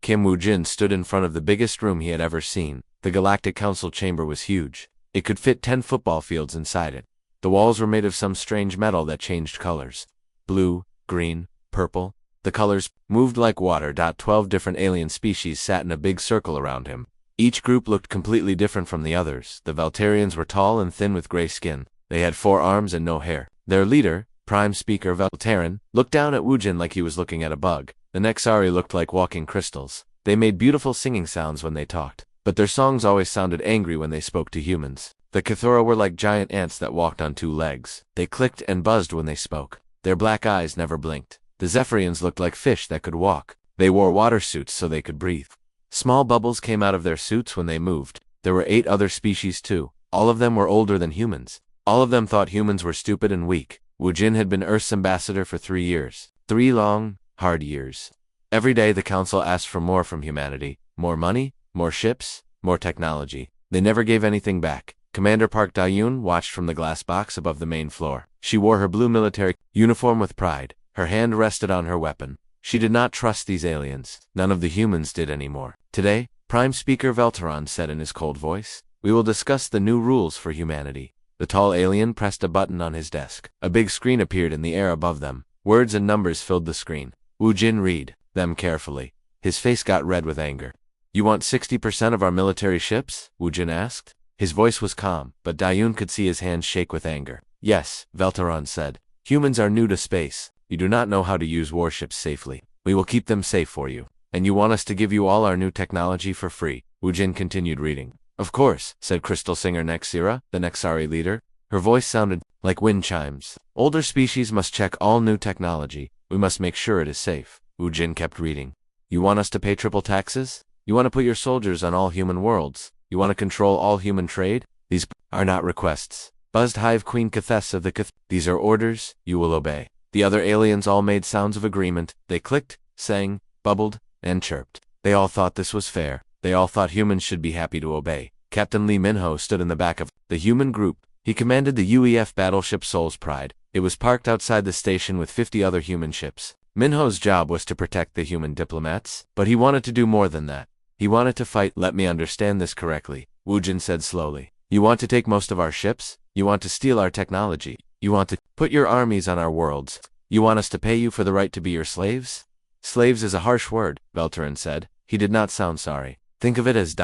Kim Woo-jin stood in front of the biggest room he had ever seen. The Galactic Council chamber was huge. It could fit 10 football fields inside it. The walls were made of some strange metal that changed colors. Blue, green, purple. The colors moved like water. 12 different alien species sat in a big circle around him. Each group looked completely different from the others. The Veltarians were tall and thin with gray skin. They had 4 arms and no hair. Their leader, Prime Speaker Veltaran, looked down at Woo-jin like he was looking at a bug. The Nexari looked like walking crystals. They made beautiful singing sounds when they talked, but their songs always sounded angry when they spoke to humans. The Cathora were like giant ants that walked on 2 legs. They clicked and buzzed when they spoke. Their black eyes never blinked. The Zephyrians looked like fish that could walk. They wore water suits so they could breathe. Small bubbles came out of their suits when they moved. There were 8 other species too. All of them were older than humans. All of them thought humans were stupid and weak. Woo-jin had been Earth's ambassador for 3 years. 3 long, hard years. Every day the council asked for more from humanity. More money, more ships, more technology. They never gave anything back. Commander Park Da-yoon watched from the glass box above the main floor. She wore her blue military uniform with pride. Her hand rested on her weapon. She did not trust these aliens. None of the humans did anymore. Today, Prime Speaker Veltaran said in his cold voice, "We will discuss the new rules for humanity." The tall alien pressed a button on his desk. A big screen appeared in the air above them. Words and numbers filled the screen. Woo-jin read them carefully. His face got red with anger. "You want 60% of our military ships?" Woo-jin asked. His voice was calm, but Da-yoon could see his hands shake with anger. "Yes," Veltaran said. "Humans are new to space. You do not know how to use warships safely. We will keep them safe for you. And you want us to give you all our new technology for free." Woo-jin continued reading. "Of course," said Crystal Singer Nexira, the Nexari leader. Her voice sounded like wind chimes. "Older species must check all new technology. We must make sure it is safe." Woo-jin kept reading. "You want us to pay triple taxes? You want to put your soldiers on all human worlds? You want to control all human trade? These are not requests," buzzed Hive Queen Cathess of the "These are orders. You will obey." The other aliens all made sounds of agreement. They clicked, sang, bubbled, and chirped. They all thought this was fair. They all thought humans should be happy to obey. Captain Lee Minho stood in the back of the human group. He commanded the UEF battleship Soul's Pride. It was parked outside the station with 50 other human ships. Minho's job was to protect the human diplomats, but he wanted to do more than that. He wanted to fight. "Let me understand this correctly," Woo-jin said slowly. "You want to take most of our ships? You want to steal our technology? You want to put your armies on our worlds? You want us to pay you for the right to be your slaves?" "Slaves is a harsh word," Veltaran said. He did not sound sorry. "Think of it as ...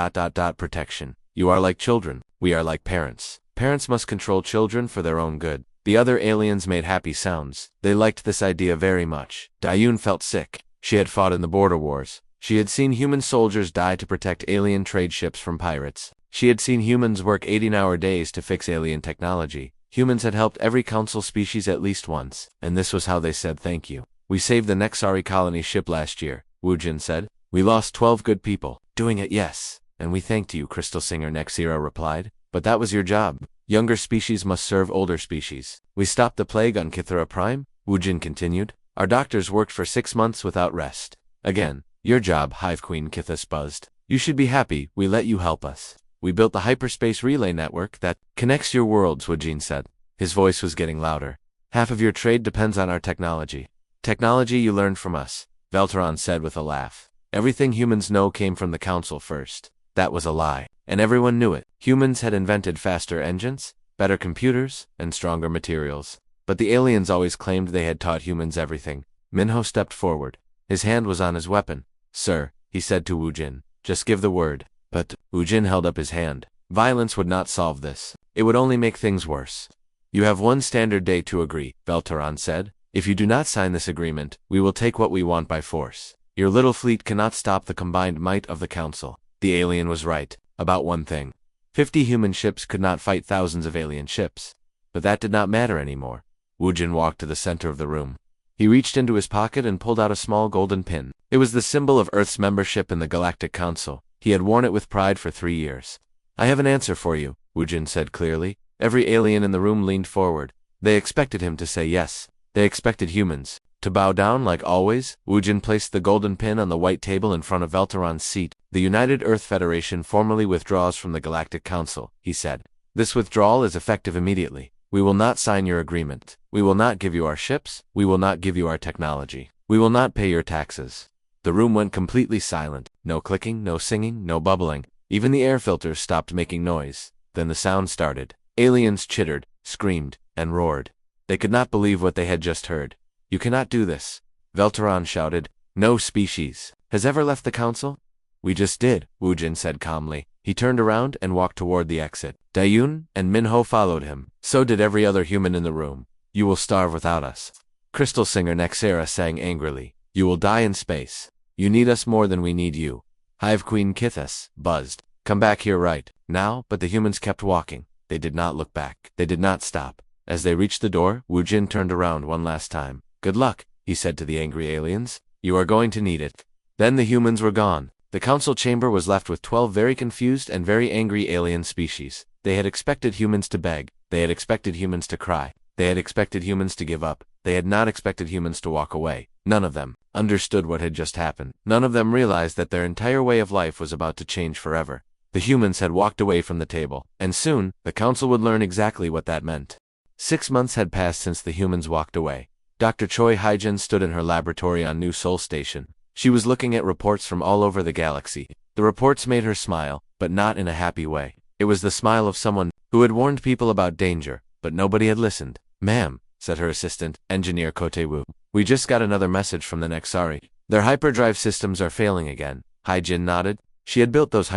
protection. You are like children. We are like parents. Parents must control children for their own good." The other aliens made happy sounds. They liked this idea very much. Da-yoon felt sick. She had fought in the border wars. She had seen human soldiers die to protect alien trade ships from pirates. She had seen humans work 18-hour days to fix alien technology. Humans had helped every council species at least once, and this was how they said thank you. "We saved the Nexari colony ship last year," Woo-jin said. "We lost 12 good people. Doing it, yes. And we thanked you," Crystal Singer Nexira replied. "But that was your job. Younger species must serve older species. We stopped the plague on Kithara Prime," Woo-jin continued. "Our doctors worked for 6 months without rest. Again, your job," Hive Queen Kithis buzzed. "You should be happy we let you help us. We built the hyperspace relay network that connects your worlds," Woo-jin said. His voice was getting louder. "Half of your trade depends on our technology." "Technology you learned from us," Veltaran said with a laugh. "Everything humans know came from the council first." That was a lie, and everyone knew it. Humans had invented faster engines, better computers, and stronger materials. But the aliens always claimed they had taught humans everything. Minho stepped forward. His hand was on his weapon. "Sir," he said to Woo-jin, "just give the word." But Woo-jin held up his hand. "Violence would not solve this. It would only make things worse." "You have 1 standard day to agree," Veltaran said. "If you do not sign this agreement, we will take what we want by force. Your little fleet cannot stop the combined might of the council." The alien was right about one thing. 50 human ships could not fight thousands of alien ships. But that did not matter anymore. Woo-jin walked to the center of the room. He reached into his pocket and pulled out a small golden pin. It was the symbol of Earth's membership in the Galactic Council. He had worn it with pride for 3 years. "I have an answer for you," Woo-jin said clearly. Every alien in the room leaned forward. They expected him to say yes. They expected humans to bow down like always. Woo-jin placed the golden pin on the white table in front of Veltaran's seat. "The United Earth Federation formally withdraws from the Galactic Council," he said. "This withdrawal is effective immediately. We will not sign your agreement. We will not give you our ships. We will not give you our technology. We will not pay your taxes." The room went completely silent. No clicking, no singing, no bubbling. Even the air filters stopped making noise. Then the sound started. Aliens chittered, screamed, and roared. They could not believe what they had just heard. "You cannot do this," Velteron shouted. "No species has ever left the council." "We just did," Woojin said calmly. He turned around and walked toward the exit. Dayun and Minho followed him. So did every other human in the room. "You will starve without us." Crystal singer Nexera sang angrily. "You will die in space. You need us more than we need you." Hive Queen Kithis buzzed. "Come back here right now," but the humans kept walking. They did not look back. They did not stop. As they reached the door, Woojin turned around one last time. "Good luck," he said to the angry aliens. "You are going to need it." Then the humans were gone. The council chamber was left with 12 very confused and very angry alien species. They had expected humans to beg. They had expected humans to cry. They had expected humans to give up. They had not expected humans to walk away. None of them understood what had just happened. None of them realized that their entire way of life was about to change forever. The humans had walked away from the table, and soon, the council would learn exactly what that meant. 6 months had passed since the humans walked away. Dr. Choi Hyjin stood in her laboratory on New Seoul Station. She was looking at reports from all over the galaxy. The reports made her smile, but not in a happy way. It was the smile of someone who had warned people about danger, but nobody had listened. "Ma'am," said her assistant, Engineer Kotewu, "we just got another message from the Nexari. Their hyperdrive systems are failing again." Hyjin nodded. She had built those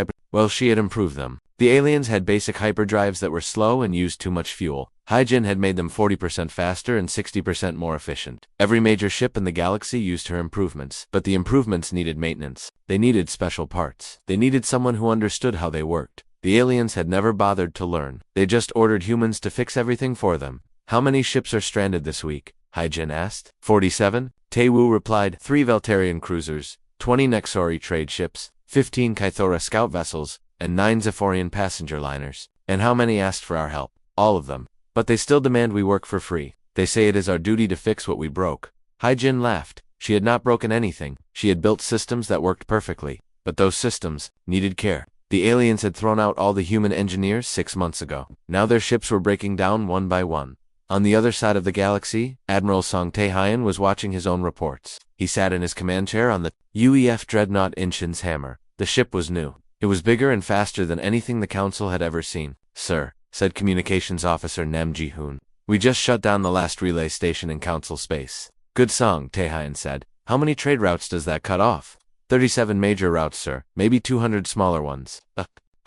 she had improved them. The aliens had basic hyperdrives that were slow and used too much fuel. Hyjin had made them 40% faster and 60% more efficient. Every major ship in the galaxy used her improvements, but the improvements needed maintenance. They needed special parts. They needed someone who understood how they worked. The aliens had never bothered to learn. They just ordered humans to fix everything for them. "How many ships are stranded this week?" Hyjin asked. 47, Taewoo replied. 3 Veltarian cruisers, 20 Nexori trade ships, 15 Kythora scout vessels, and 9 Zephorian passenger liners. "And how many asked for our help?" "All of them. But they still demand we work for free. They say it is our duty to fix what we broke." Hyjin laughed. She had not broken anything. She had built systems that worked perfectly. But those systems needed care. The aliens had thrown out all the human engineers 6 months ago. Now their ships were breaking down one by one. On the other side of the galaxy, Admiral Song Tae-hyun was watching his own reports. He sat in his command chair on the UEF dreadnought Inshin's hammer. The ship was new. It was bigger and faster than anything the council had ever seen. "Sir," said Communications Officer Nam Ji-hoon, "we just shut down the last relay station in council space." "Good song," Tae-hyun said. "How many trade routes does that cut off?" 37 major routes, sir. Maybe 200 smaller ones."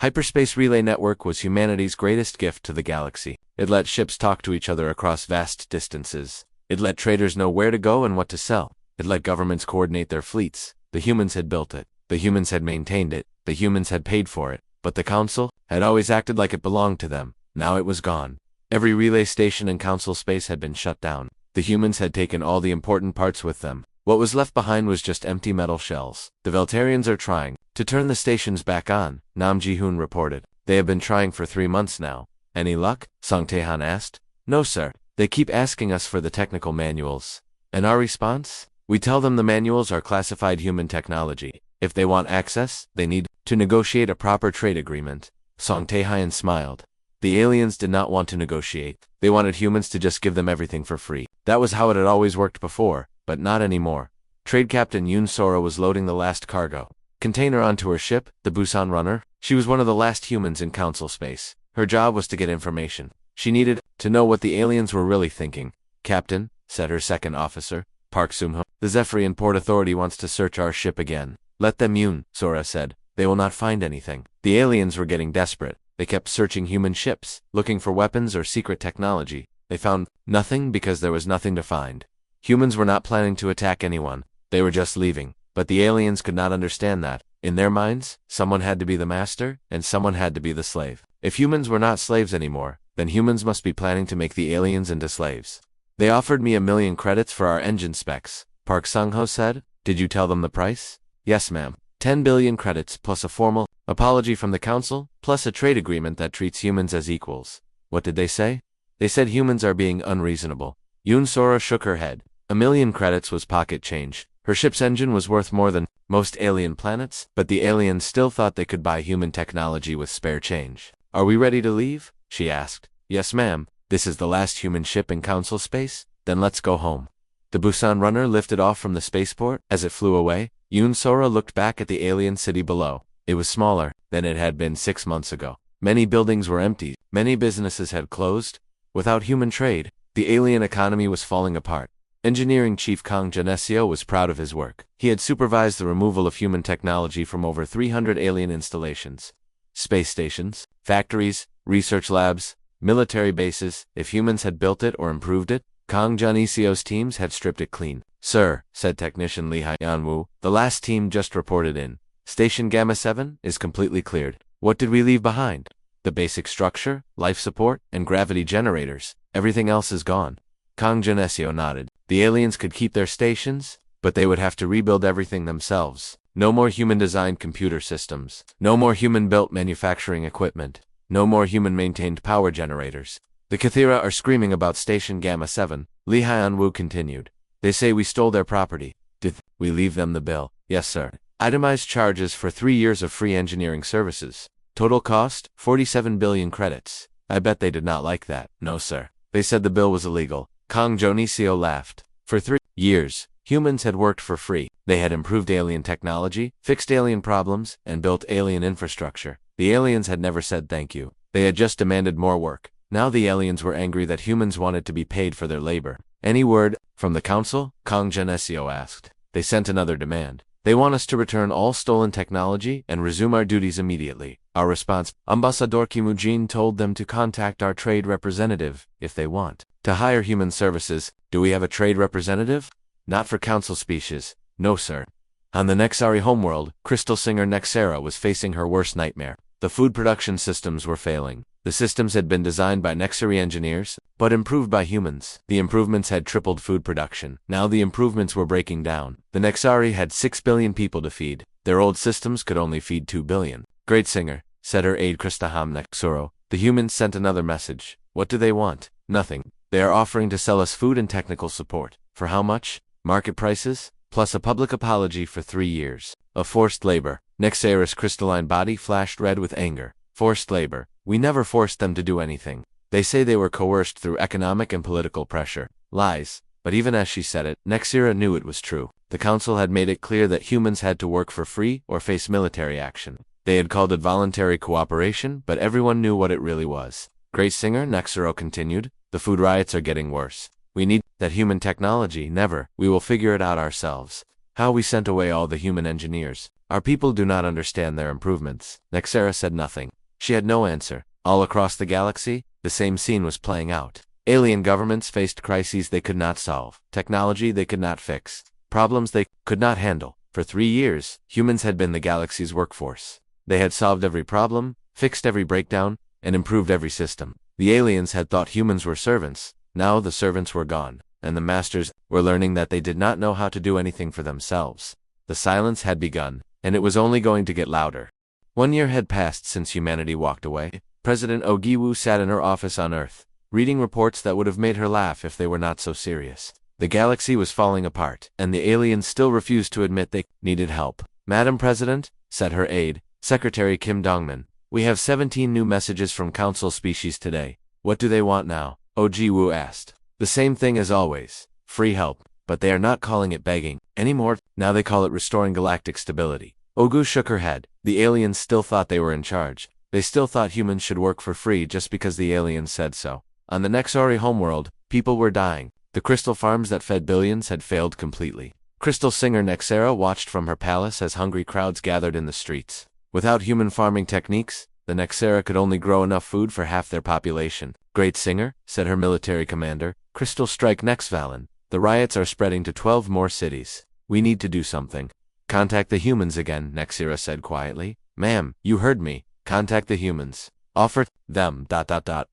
Hyperspace relay network was humanity's greatest gift to the galaxy. It let ships talk to each other across vast distances. It let traders know where to go and what to sell. It let governments coordinate their fleets. The humans had built it. The humans had maintained it. The humans had paid for it. But the council had always acted like it belonged to them. Now it was gone. Every relay station in council space had been shut down. The humans had taken all the important parts with them. What was left behind was just empty metal shells. "The Veltarians are trying to turn the stations back on," Nam Ji-hoon reported. "They have been trying for 3 months now." "Any luck?" Song Tae-han asked. "No, sir. They keep asking us for the technical manuals." "And our response?" "We tell them the manuals are classified human technology. If they want access, they need to negotiate a proper trade agreement." Song Tae-hyun smiled. The aliens did not want to negotiate. They wanted humans to just give them everything for free. That was how it had always worked before, but not anymore. Trade Captain Yoon Sora was loading the last cargo container onto her ship, the Busan Runner. She was one of the last humans in council space. Her job was to get information. She needed to know what the aliens were really thinking. "Captain," said her second officer, Park Sum-ho, "the Zephyrian Port Authority wants to search our ship again." "Let them, Yoon," Sora said. "They will not find anything." The aliens were getting desperate. They kept searching human ships, looking for weapons or secret technology. They found nothing because there was nothing to find. Humans were not planning to attack anyone. They were just leaving. But the aliens could not understand that. In their minds, someone had to be the master, and someone had to be the slave. If humans were not slaves anymore, then humans must be planning to make the aliens into slaves. "They offered me 1,000,000 credits for our engine specs," Park Sung-ho said. "Did you tell them the price?" "Yes, ma'am. 10 billion credits plus a formal apology from the council, plus a trade agreement that treats humans as equals." "What did they say?" "They said humans are being unreasonable." Yoon Sora shook her head. 1,000,000 credits was pocket change. Her ship's engine was worth more than most alien planets, but the aliens still thought they could buy human technology with spare change. "Are we ready to leave?" she asked. "Yes, ma'am. This is the last human ship in council space? Then let's go home." The Busan Runner lifted off from the spaceport. As it flew away, Yoon Sora looked back at the alien city below. It was smaller than it had been 6 months ago. Many buildings were empty, many businesses had closed. Without human trade, the alien economy was falling apart. Engineering Chief Kang Genesio was proud of his work. He had supervised the removal of human technology from over 300 alien installations. Space stations, factories, research labs, military bases. If humans had built it or improved it, Kang Genesio's teams had stripped it clean. "Sir," said technician Lee Hyun-woo, "the last team just reported in. Station Gamma 7 is completely cleared. What did we leave behind? The basic structure, life support, and gravity generators. Everything else is gone." Kang Genesio nodded. The aliens could keep their stations, but they would have to rebuild everything themselves. No more human-designed computer systems. No more human-built manufacturing equipment. No more human-maintained power generators. "The Kathira are screaming about Station Gamma 7, Lee Hyun-woo continued. "They say we stole their property. Did we leave them the bill?" "Yes, sir. Itemized charges for 3 years of free engineering services. Total cost, 47 billion credits. I bet they did not like that." "No, sir. They said the bill was illegal." Kang Genesio laughed. For 3 years, humans had worked for free. They had improved alien technology, fixed alien problems, and built alien infrastructure. The aliens had never said thank you. They had just demanded more work. Now the aliens were angry that humans wanted to be paid for their labor. "Any word from the council?" Kang Genesio asked. They sent another demand. "They want us to return all stolen technology and resume our duties immediately." Our response: Ambassador Kimujin told them to contact our trade representative if they want to hire human services. "Do we have a trade representative?" "Not for council species. No, sir." On the Nexari homeworld, crystal singer Nexera was facing her worst nightmare. The food production systems were failing. The systems had been designed by Nexari engineers, but improved by humans. The improvements had tripled food production. Now the improvements were breaking down. The Nexari had 6 billion people to feed. Their old systems could only feed 2 billion. "Great singer," said her aide Kristaham Nexuro. The humans sent another message. "What do they want?" "Nothing. They are offering to sell us food and technical support." "For how much?" "Market prices, plus a public apology for 3 years. Of forced labor." Nexera's crystalline body flashed red with anger. "Forced labor. We never forced them to do anything. They say they were coerced through economic and political pressure." Lies. But even as she said it, Nexera knew it was true. The council had made it clear that humans had to work for free or face military action. They had called it voluntary cooperation, but everyone knew what it really was. "Great singer," Nexero continued, "the food riots are getting worse. We need that human technology. Never. We will figure it out ourselves. How we sent away all the human engineers. Our people do not understand their improvements." Nexera said nothing. She had no answer. All across the galaxy, the same scene was playing out. Alien governments faced crises they could not solve, technology they could not fix, problems they could not handle. For 3 years, humans had been the galaxy's workforce. They had solved every problem, fixed every breakdown, and improved every system. The aliens had thought humans were servants. Now the servants were gone, and the masters were learning that they did not know how to do anything for themselves. The silence had begun, and it was only going to get louder. 1 year had passed since humanity walked away. President Ogiwu sat in her office on Earth, reading reports that would have made her laugh if they were not so serious. The galaxy was falling apart, and the aliens still refused to admit they needed help. "Madam President," said her aide, Secretary Kim Dongman, "we have 17 new messages from Council species today. What do they want now?" Ogiwu asked. "The same thing as always. Free help. But they are not calling it begging anymore. Now they call it restoring galactic stability." Ogu shook her head. The aliens still thought they were in charge. They still thought humans should work for free just because the aliens said so. On the Nexari homeworld, people were dying. The crystal farms that fed billions had failed completely. Crystal singer Nexera watched from her palace as hungry crowds gathered in the streets. Without human farming techniques, the Nexera could only grow enough food for half their population. "Great singer," said her military commander, "Crystal Strike Nexvalen. The riots are spreading to 12 more cities. We need to do something." "Contact the humans again," Nexera said quietly. "Ma'am, you heard me. Contact the humans. Offer them ...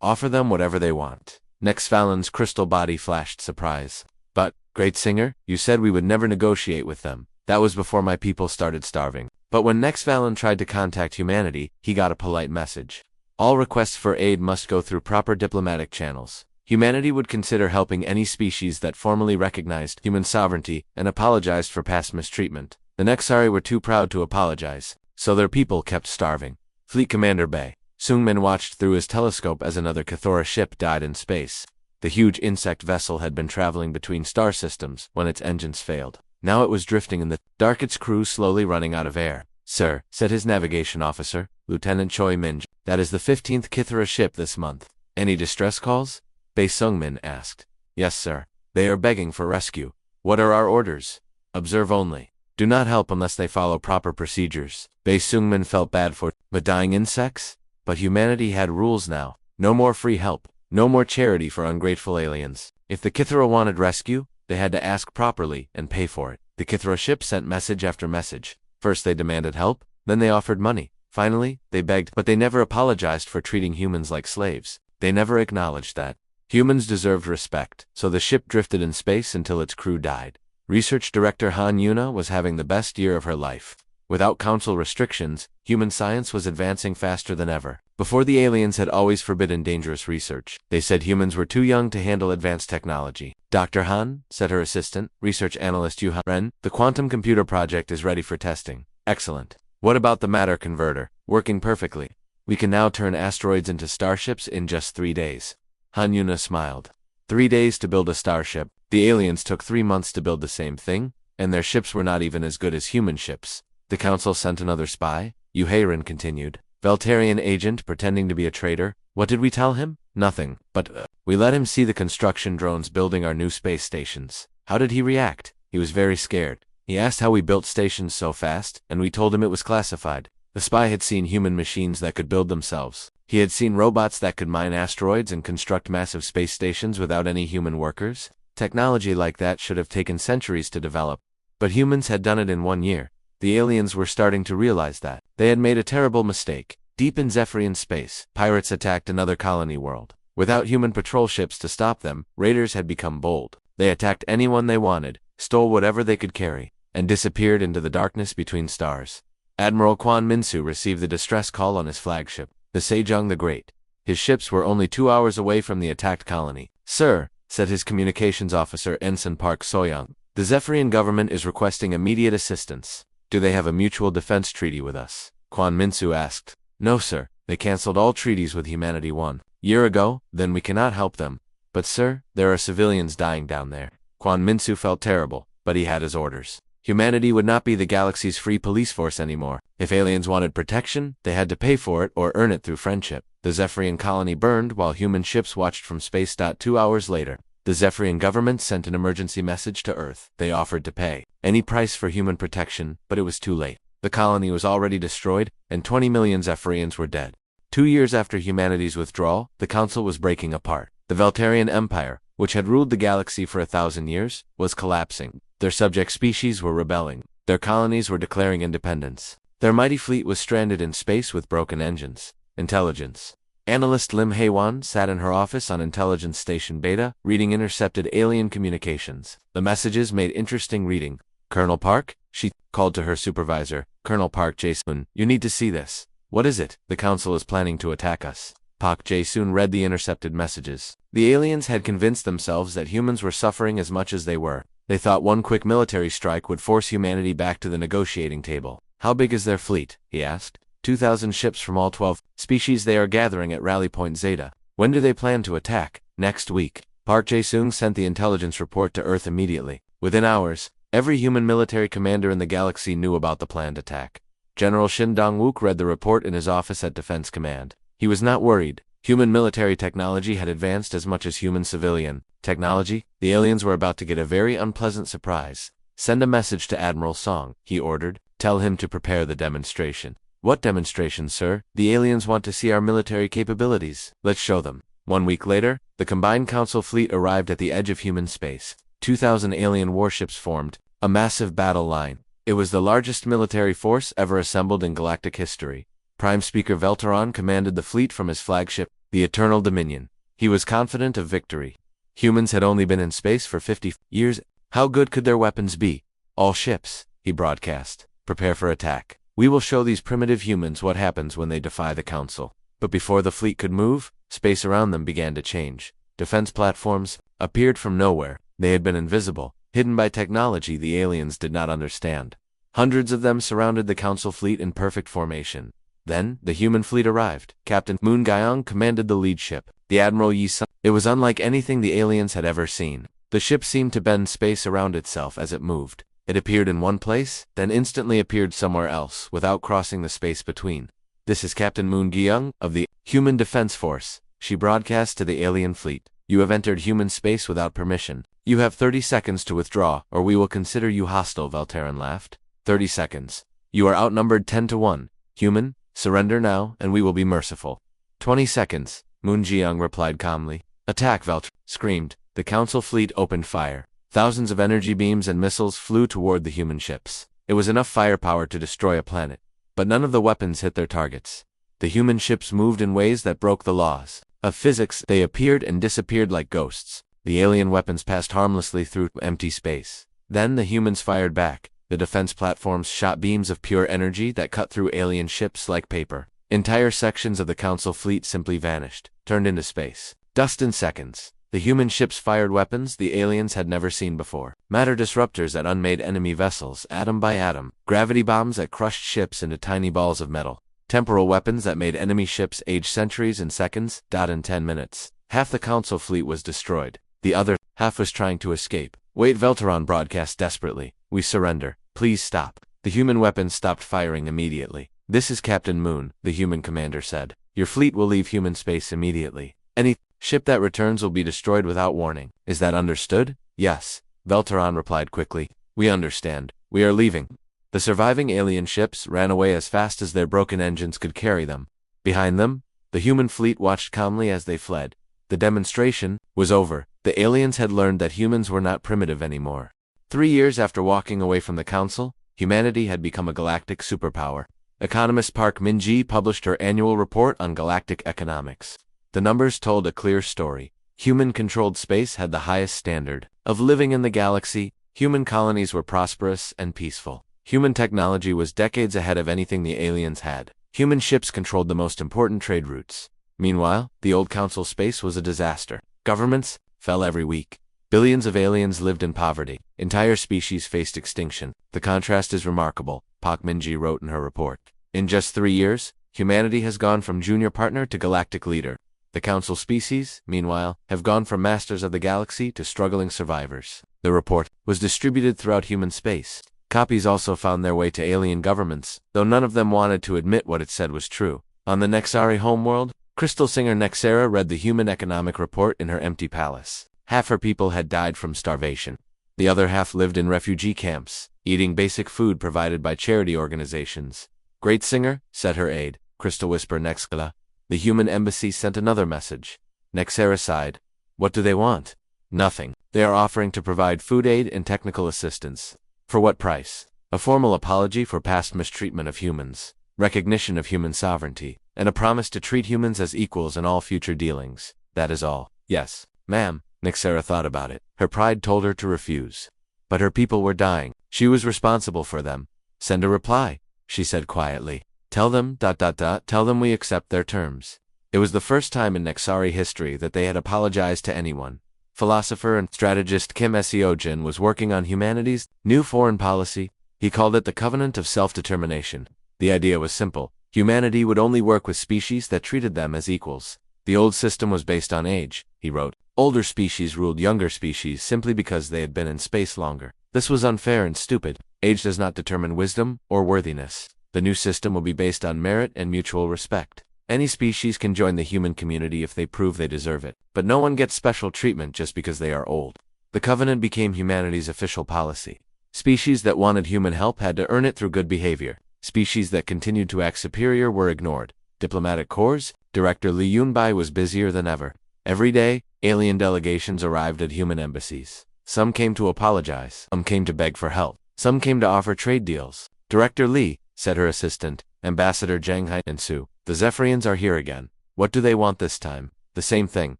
Offer them whatever they want." Nexvalen's crystal body flashed surprise. "But, great singer, you said we would never negotiate with them. That was before my people started starving." But when Nexvalen tried to contact humanity, he got a polite message. All requests for aid must go through proper diplomatic channels. Humanity would consider helping any species that formally recognized human sovereignty and apologized for past mistreatment. The Nexari were too proud to apologize, so their people kept starving. Fleet Commander Bay Sungmin watched through his telescope as another Cathora ship died in space. The huge insect vessel had been traveling between star systems when its engines failed. Now it was drifting in the dark, its crew slowly running out of air. "Sir," said his navigation officer, Lieutenant Choi Minj, "that is the 15th Kithara ship this month. Any distress calls?" Bae Sung-min asked. "Yes, sir. They are begging for rescue." "What are our orders?" "Observe only. Do not help unless they follow proper procedures." Bae Sung-min felt bad for the dying insects, but humanity had rules now. No more free help. No more charity for ungrateful aliens. If the Kithara wanted rescue, they had to ask properly and pay for it. The Kithara ship sent message after message. First they demanded help, then they offered money. Finally, they begged, but they never apologized for treating humans like slaves. They never acknowledged that humans deserved respect, so the ship drifted in space until its crew died. Research Director Han Yuna was having the best year of her life. Without council restrictions, human science was advancing faster than ever. Before, the aliens had always forbidden dangerous research. They said humans were too young to handle advanced technology. "Dr. Han," said her assistant, research analyst Yu Han, "the quantum computer project is ready for testing." "Excellent. What about the matter converter?" "Working perfectly. We can now turn asteroids into starships in just 3 days." Han Yuna smiled. 3 days to build a starship. The aliens took 3 months to build the same thing, and their ships were not even as good as human ships. "The council sent another spy," Yu Heiren continued. "Veltarian agent pretending to be a traitor. What did we tell him? Nothing, but we let him see the construction drones building our new space stations." "How did he react?" "He was very scared. He asked how we built stations so fast, and we told him it was classified." The spy had seen human machines that could build themselves. He had seen robots that could mine asteroids and construct massive space stations without any human workers. Technology like that should have taken centuries to develop. But humans had done it in 1 year. The aliens were starting to realize that they had made a terrible mistake. Deep in Zephyrian space, pirates attacked another colony world. Without human patrol ships to stop them, raiders had become bold. They attacked anyone they wanted, stole whatever they could carry, and disappeared into the darkness between stars. Admiral Kwon Minsu received the distress call on his flagship, the Sejong the Great. His ships were only 2 hours away from the attacked colony. "Sir," said his communications officer Ensign Park Soyoung, "the Zephyrian government is requesting immediate assistance." "Do they have a mutual defense treaty with us?" Kwon Minsu asked. "No, sir. They canceled all treaties with humanity 1 year ago, then we cannot help them." "But sir, there are civilians dying down there." Kwon Minsu felt terrible, but he had his orders. Humanity would not be the galaxy's free police force anymore. If aliens wanted protection, they had to pay for it or earn it through friendship. The Zephyrian colony burned while human ships watched from space. 2 hours later, the Zephyrian government sent an emergency message to Earth. They offered to pay any price for human protection, but it was too late. The colony was already destroyed, and 20 million Zephyrians were dead. 2 years after humanity's withdrawal, the Council was breaking apart. The Veltarian Empire, which had ruled the galaxy for 1,000 years, was collapsing. Their subject species were rebelling. Their colonies were declaring independence. Their mighty fleet was stranded in space with broken engines. Intelligence. Analyst Lim Hae-won sat in her office on Intelligence Station Beta, reading intercepted alien communications. The messages made interesting reading. "Colonel Park," she called to her supervisor, Colonel Park Jae-soon, "you need to see this." "What is it?" "The council is planning to attack us." Park Jae-soon read the intercepted messages. The aliens had convinced themselves that humans were suffering as much as they were. They thought one quick military strike would force humanity back to the negotiating table. "How big is their fleet?" he asked. 2,000 ships from all 12 species. They are gathering at Rally Point Zeta. "When do they plan to attack?" "Next week." Park Jae-soon sent the intelligence report to Earth immediately. Within hours, every human military commander in the galaxy knew about the planned attack. General Shin Dong-wook read the report in his office at Defense Command. He was not worried. Human military technology had advanced as much as human civilian technology. The aliens were about to get a very unpleasant surprise. "Send a message to Admiral Song," he ordered. "Tell him to prepare the demonstration." "What demonstration, sir?" "The aliens want to see our military capabilities. Let's show them." 1 week later, the combined council fleet arrived at the edge of human space. 2,000 alien warships formed a massive battle line. It was the largest military force ever assembled in galactic history. Prime Speaker Veltaron commanded the fleet from his flagship, the Eternal Dominion. He was confident of victory. Humans had only been in space for 50 years. How good could their weapons be? "All ships," he broadcast, "prepare for attack. We will show these primitive humans what happens when they defy the Council." But before the fleet could move, space around them began to change. Defense platforms appeared from nowhere. They had been invisible, hidden by technology the aliens did not understand. Hundreds of them surrounded the Council fleet in perfect formation. Then, the human fleet arrived. Captain Moon Gyeong commanded the lead ship, the Admiral Yi-sun. It was unlike anything the aliens had ever seen. The ship seemed to bend space around itself as it moved. It appeared in one place, then instantly appeared somewhere else, without crossing the space between. "This is Captain Moon Gyeong of the Human Defense Force," she broadcast to the alien fleet. "You have entered human space without permission. You have 30 seconds to withdraw, or we will consider you hostile," Velteran laughed. 30 seconds. "You are outnumbered 10 to 1. Human, surrender now, and we will be merciful." 20 seconds, Moon Gyeong replied calmly. "Attack!" Velteran screamed. The council fleet opened fire. Thousands of energy beams and missiles flew toward the human ships. It was enough firepower to destroy a planet. But none of the weapons hit their targets. The human ships moved in ways that broke the laws of physics. They appeared and disappeared like ghosts. The alien weapons passed harmlessly through empty space. Then the humans fired back. The defense platforms shot beams of pure energy that cut through alien ships like paper. Entire sections of the council fleet simply vanished, turned into space. Dust in seconds. The human ships fired weapons the aliens had never seen before. Matter disruptors at unmade enemy vessels, atom by atom. Gravity bombs that crushed ships into tiny balls of metal. Temporal weapons that made enemy ships age centuries in seconds, in 10 minutes. Half the council fleet was destroyed. The other half was trying to escape. "Wait," Velteran broadcast desperately. "We surrender. Please stop." The human weapons stopped firing immediately. "This is Captain Moon," the human commander said. "Your fleet will leave human space immediately. Any ship that returns will be destroyed without warning. Is that understood?" "Yes," Velteran replied quickly. "We understand. We are leaving." The surviving alien ships ran away as fast as their broken engines could carry them. Behind them, the human fleet watched calmly as they fled. The demonstration was over. The aliens had learned that humans were not primitive anymore. 3 years after walking away from the council, humanity had become a galactic superpower. Economist Park Min-ji published her annual report on galactic economics. The numbers told a clear story. Human-controlled space had the highest standard of living in the galaxy. Human colonies were prosperous and peaceful. Human technology was decades ahead of anything the aliens had. Human ships controlled the most important trade routes. Meanwhile, the old council space was a disaster. Governments fell every week. Billions of aliens lived in poverty. Entire species faced extinction. "The contrast is remarkable," Pak Min-ji wrote in her report. "In just 3 years, humanity has gone from junior partner to galactic leader. The council species, meanwhile, have gone from masters of the galaxy to struggling survivors." The report was distributed throughout human space. Copies also found their way to alien governments, though none of them wanted to admit what it said was true. On the Nexari homeworld, crystal singer Nexera read the Human Economic Report in her empty palace. Half her people had died from starvation. The other half lived in refugee camps, eating basic food provided by charity organizations. "Great singer," said her aide, Crystal Whisper Nexkala. The human embassy sent another message. Nexera sighed. "What do they want?" "Nothing. They are offering to provide food aid and technical assistance." "For what price?" "A formal apology for past mistreatment of humans, recognition of human sovereignty, and a promise to treat humans as equals in all future dealings. That is all." "Yes, ma'am." Nexera thought about it. Her pride told her to refuse. But her people were dying. She was responsible for them. "Send a reply," she said quietly. Tell them, tell them we accept their terms." It was the first time in Nexari history that they had apologized to anyone. Philosopher and strategist Kim Seojin was working on humanity's new foreign policy. He called it the Covenant of Self-Determination. The idea was simple. Humanity would only work with species that treated them as equals. The old system was based on age, he wrote. Older species ruled younger species simply because they had been in space longer. This was unfair and stupid. Age does not determine wisdom or worthiness. The new system will be based on merit and mutual respect. Any species can join the human community if they prove they deserve it, but no one gets special treatment just because they are old. The Covenant became humanity's official policy. Species that wanted human help had to earn it through good behavior. Species that continued to act superior were ignored. Diplomatic corps, Director Lee Yunbai was busier than ever. Every day, alien delegations arrived at human embassies. Some came to apologize, some came to beg for help, some came to offer trade deals. "Director Lee," said her assistant, Ambassador Zhang Hai and Su, "the Zephyrians are here again. What do they want this time?" "The same thing.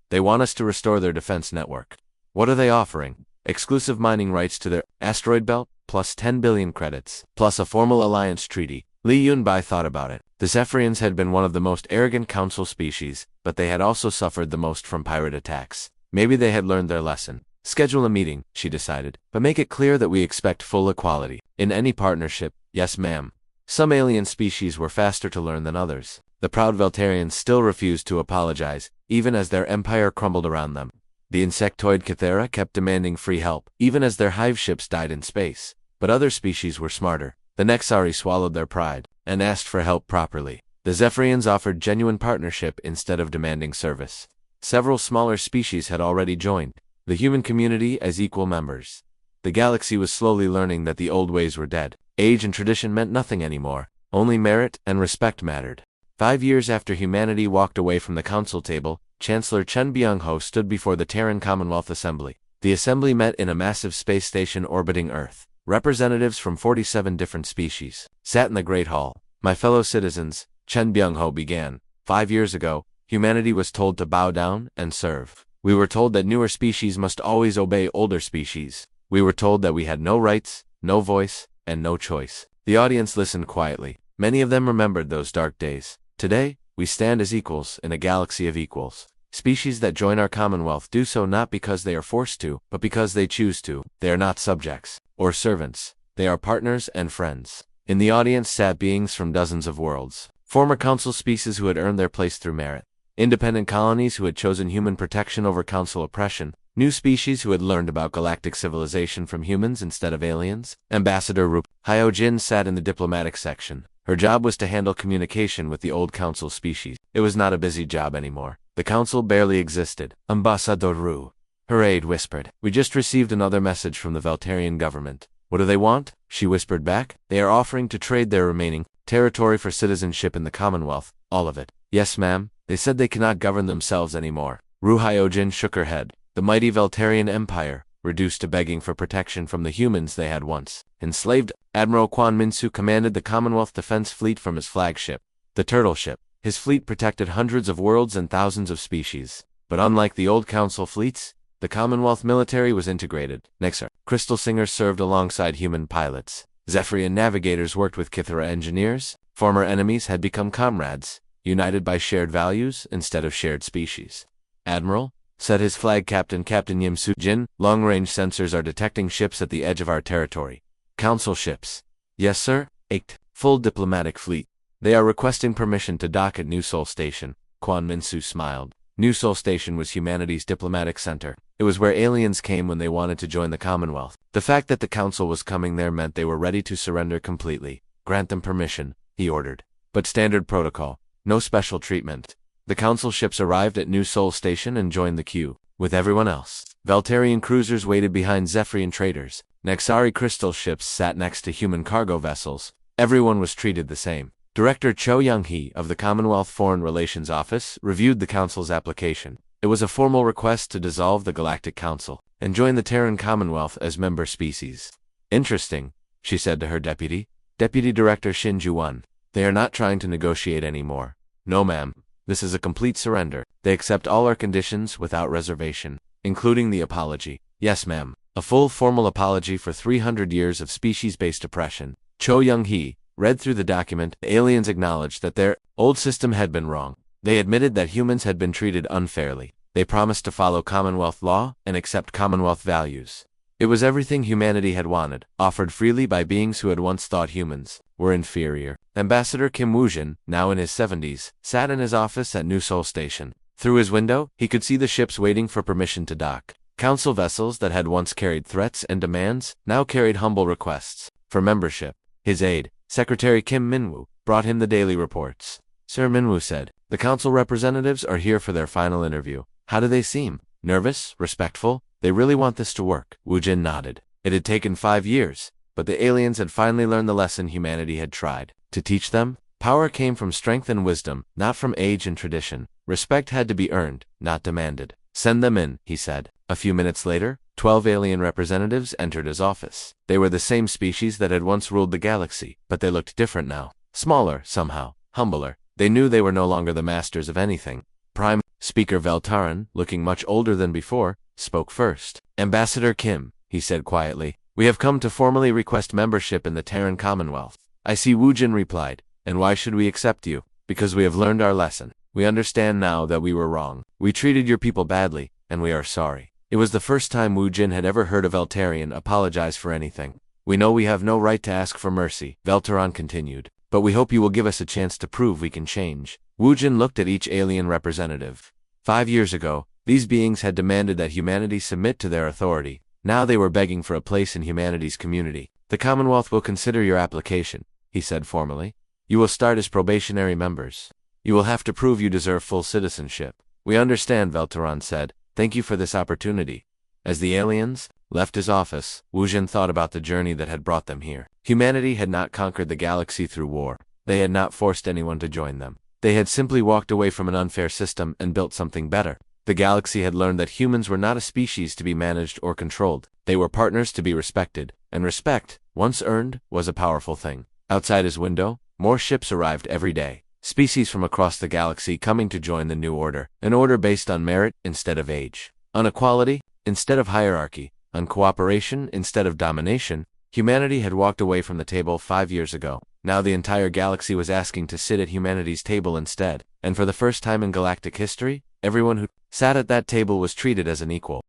They want us to restore their defense network." "What are they offering?" "Exclusive mining rights to their asteroid belt, plus 10 billion credits, plus a formal alliance treaty." Lee Yunbai thought about it. The Zephyrians had been one of the most arrogant council species, but they had also suffered the most from pirate attacks. Maybe they had learned their lesson. "Schedule a meeting," she decided, "but make it clear that we expect full equality. In any partnership." "Yes, ma'am." Some alien species were faster to learn than others. The proud Veltarians still refused to apologize, even as their empire crumbled around them. The insectoid Cathera kept demanding free help, even as their hive ships died in space. but other species were smarter. The Nexari swallowed their pride and asked for help properly. The Zephyrians offered genuine partnership instead of demanding service. Several smaller species had already joined the human community as equal members. The galaxy was slowly learning that the old ways were dead. Age and tradition meant nothing anymore. Only merit and respect mattered. 5 years after humanity walked away from the council table, Chancellor Chen Byung-ho stood before the Terran Commonwealth Assembly. The assembly met in a massive space station orbiting Earth. Representatives from 47 different species sat in the Great Hall. My fellow citizens, Chen Byung-ho began. 5 years ago, humanity was told to bow down and serve. We were told that newer species must always obey older species. We were told that we had no rights, no voice, and no choice. The audience listened quietly. Many of them remembered those dark days. Today, we stand as equals in a galaxy of equals. Species that join our commonwealth do so not because they are forced to, but because they choose to. They are not subjects or servants. They are partners and friends. In the audience sat beings from dozens of worlds. Former council species who had earned their place through merit. Independent colonies who had chosen human protection over council oppression. New species who had learned about galactic civilization from humans instead of aliens. Ambassador Rup Hyojin sat in the diplomatic section. Her job was to handle communication with the old council species. It was not a busy job anymore. The council barely existed. Ambassador Ru, her aide, whispered. We just received another message from the Valterian government. What do they want? She whispered back. They are offering to trade their remaining territory for citizenship in the Commonwealth. All of it. Yes, ma'am. They said they cannot govern themselves anymore. Ru Hyojin shook her head. The mighty Valterian Empire, reduced to begging for protection from the humans they had once enslaved. Admiral Quan Minsu commanded the Commonwealth Defense Fleet from his flagship, the Turtle Ship. His fleet protected hundreds of worlds and thousands of species. But unlike the old council fleets, the Commonwealth military was integrated. Nexar, Crystal Singers served alongside human pilots. Zephyrian navigators worked with Kithara engineers. Former enemies had become comrades, united by shared values instead of shared species. Admiral, said his flag captain, Captain Yim Soo-jin, long-range sensors are detecting ships at the edge of our territory. Council ships. Yes, sir. Ached. Full diplomatic fleet. They are requesting permission to dock at New Sol Station. Quan Minsu smiled. New Sol Station was humanity's diplomatic center. It was where aliens came when they wanted to join the Commonwealth. The fact that the council was coming there meant they were ready to surrender completely. Grant them permission, he ordered. But standard protocol. No special treatment. The council ships arrived at New Sol Station and joined the queue with everyone else. Valterian cruisers waited behind Zephyrian traders. Nexari crystal ships sat next to human cargo vessels. Everyone was treated the same. Director Cho Young-hee of the Commonwealth Foreign Relations Office reviewed the council's application. It was a formal request to dissolve the Galactic Council and join the Terran Commonwealth as member species. Interesting, she said to her deputy, Deputy Director Shin Ju-won. They are not trying to negotiate anymore. No, ma'am. This is a complete surrender. They accept all our conditions without reservation, including the apology. Yes, ma'am. A full formal apology for 300 years of species-based oppression. Cho Young-hee read through the document. The aliens acknowledged that their old system had been wrong. They admitted that humans had been treated unfairly. They promised to follow Commonwealth law and accept Commonwealth values. It was everything humanity had wanted, offered freely by beings who had once thought humans were inferior. Ambassador Kim Woo-jin, now in his 70s, sat in his office at New Sol Station. Through his window, he could see the ships waiting for permission to dock. Council vessels that had once carried threats and demands now carried humble requests for membership. His aide, Secretary Kim Min-woo, brought him the daily reports. Sir, Min-woo said, the council representatives are here for their final interview. How do they seem? Nervous? Respectful? They really want this to work. Woo-jin nodded. It had taken 5 years, but the aliens had finally learned the lesson humanity had tried to teach them. Power came from strength and wisdom, not from age and tradition. Respect had to be earned, not demanded. Send them in, he said. A few minutes later, 12 alien representatives entered his office. They were the same species that had once ruled the galaxy, but they looked different now. Smaller, somehow. Humbler. They knew they were no longer the masters of anything. Prime Speaker Veltaran, looking much older than before, spoke first. Ambassador Kim, he said quietly, we have come to formally request membership in the Terran Commonwealth. I see, Woo-jin replied. And why should we accept you? Because we have learned our lesson. We understand now that we were wrong. We treated your people badly, and we are sorry. It was the first time Woo-jin had ever heard a Veltarian apologize for anything. We know we have no right to ask for mercy, Veltaran continued, but we hope you will give us a chance to prove we can change. Woo-jin looked at each alien representative. 5 years ago, these beings had demanded that humanity submit to their authority. Now they were begging for a place in humanity's community. The Commonwealth will consider your application, he said formally. You will start as probationary members. You will have to prove you deserve full citizenship. We understand, Velteron said. Thank you for this opportunity. As the aliens left his office, Wuzhen thought about the journey that had brought them here. Humanity had not conquered the galaxy through war. They had not forced anyone to join them. They had simply walked away from an unfair system and built something better. The galaxy had learned that humans were not a species to be managed or controlled. They were partners to be respected, and respect, once earned, was a powerful thing. Outside his window, more ships arrived every day. Species from across the galaxy coming to join the new order, an order based on merit instead of age, on equality instead of hierarchy, on cooperation instead of domination. Humanity had walked away from the table 5 years ago. Now the entire galaxy was asking to sit at humanity's table instead, and for the first time in galactic history, everyone who sat at that table was treated as an equal.